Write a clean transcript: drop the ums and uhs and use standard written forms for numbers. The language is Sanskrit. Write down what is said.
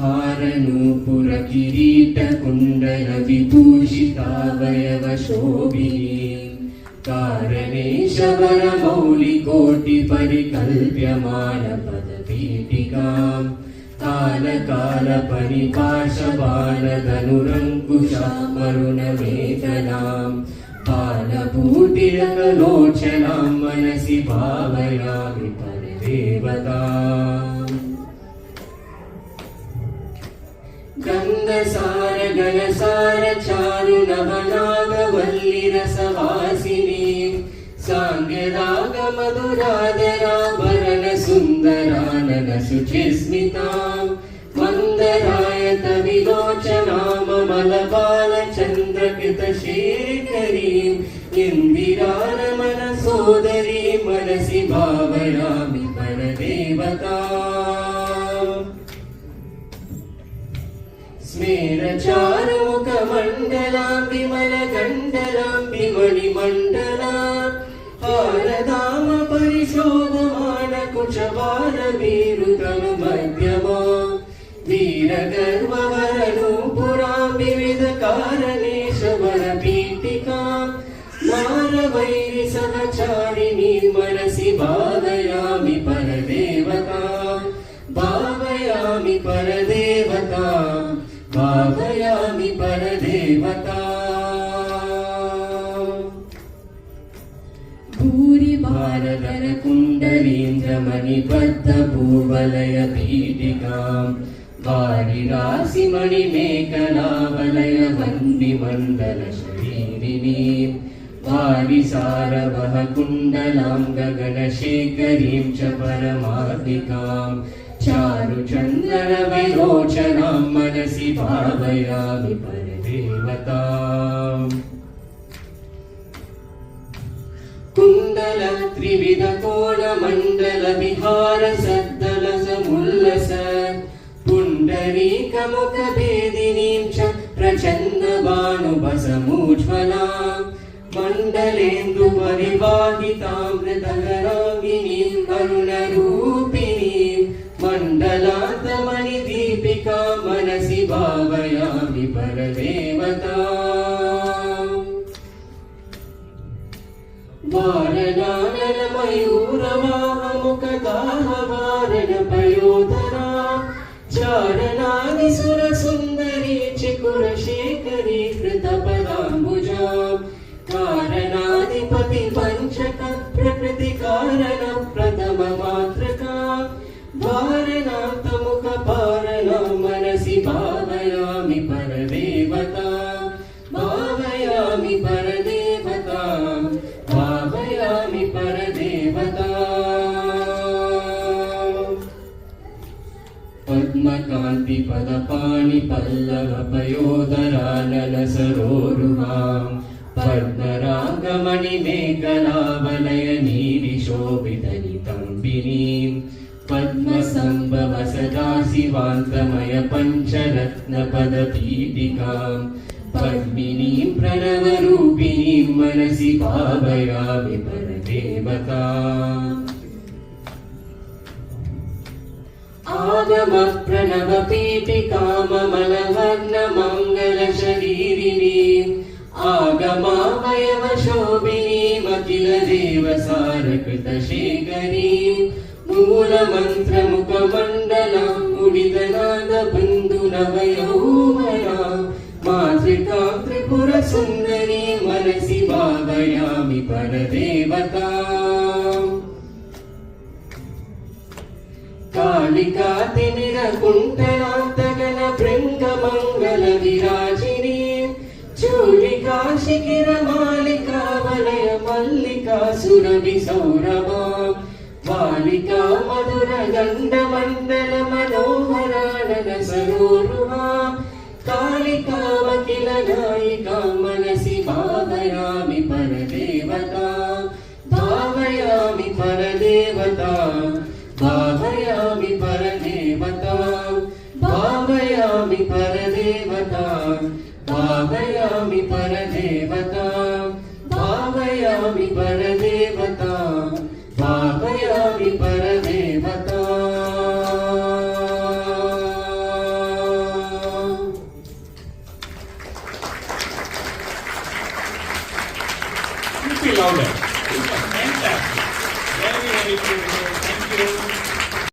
हारनूपुर किरीट कुंडल विभूषितावयव शोभिनी कारणेशवर मौलि कोटि परिकल्प्यमान पदपीठिकां काल काल परिपाशबाण धनुरङ्कुशा वरुणमेखलां पालपूतिरकलोचनां मनसि भावयामि परदेवताम् गन्धसार गणसार चारु नवनागवल्लि रसवासिनी साङ्गराग मधुराधराभरण सुन्दरानन शुचिस्मितां मन्दरायत विलोचनामलबालचन्द्रकृतशेखरीं इन्दिरारमण सोदरीं मनसि भावयामि परदेवताम् स्मेरचारुमुखमण्डलां विमलगण्डलां विमणिमण्डलां हारधाम परिशोभमानकुशवारवीरुतनुमध्यमां वीरगर्ववरनूपुरां विविधकारणेशवरपीठिकां मारवैरि सहचारिणीं मनसि भावयामि परदेवतां भावयामि परदेवतां भावयामि परदेवताम् भूरिभारधर कुण्डलीन्द्रमणिबद्धभूवलय पीठिकां वारिरासिमणिमेखलावलय वह्निमण्डल शरीरिणीं वारिसारवह कुण्डलां गगनशेखरीं च परमार्दिकां चारुचन्दन विलोचनां मनसि भावयामि परदेवताम् कुण्डल त्रिविध कोणमण्डल विहार सद्दल समुल्लस पुण्डरीकमुख भेदिनीं च प्रचण्ड भानुभसमुज्ज्वलां मण्डलेन्दु परिवाहितां मृदगराङ्गिनीं करुणरूपिणीं मण्डलान्तमणिदीपिका मनसि भावयामि परदेवताम् वारणानन मयूरवाहमुखदाहवारण पयोधरा चारणादिसुरसुन्दरी चिकुरशेखरी कृतपदाम्बुजां कारणाधिपति पञ्चक प्रकृतिकारण प्रथममातृका वारणान्तमुखपारणं मनसि भावयामि परदेवतां भावयामि परदेवतां भावयामि परदेवताम् पद्मकान्ति पदपाणि पल्लव पयोधरानन सरोरुहां पद्मरागमणिमेखलावलय नीलिशोभितनितम्बिनीं पद्मसम्भव सदा शिवान्तमय पञ्चरत्नपदपीठिकां पद्मिनीं प्रणवरूपिणीं मनसि भावयामि परदेवताम् आगमप्रणवपीठिकाममलवर्णमङ्गलशरीरिणीम् आगमावयवशोभिनीमखिलदेवसारकृतशेखरीं मूलमन्त्रमुखमण्डलां मुडितनादबन्धुनवयौवनां मातृकां त्रिपुरसुन्दरीं मनसि भावयामि परदेवताम् कालिकातिनिरकुण्ठलान्तगणभृङ्गमङ्गलविराजिनीं चूलिका शिखिरमालिका वलय मल्लिका सुरभिसौरभां बालिका मधुरगण्डमण्डल मनोहरानन सरोरुहां कालिकामखिल नायिकां मनसि भावयामि परदेवतां भावयामि परदेवतां भावयामि परदेवतां भावयामि परदेवतां भावयामि परदेवतां भावयामि परदेवतां भावयामि परदेवताम् be louder. Fantastic. Very, very beautiful. Thank you.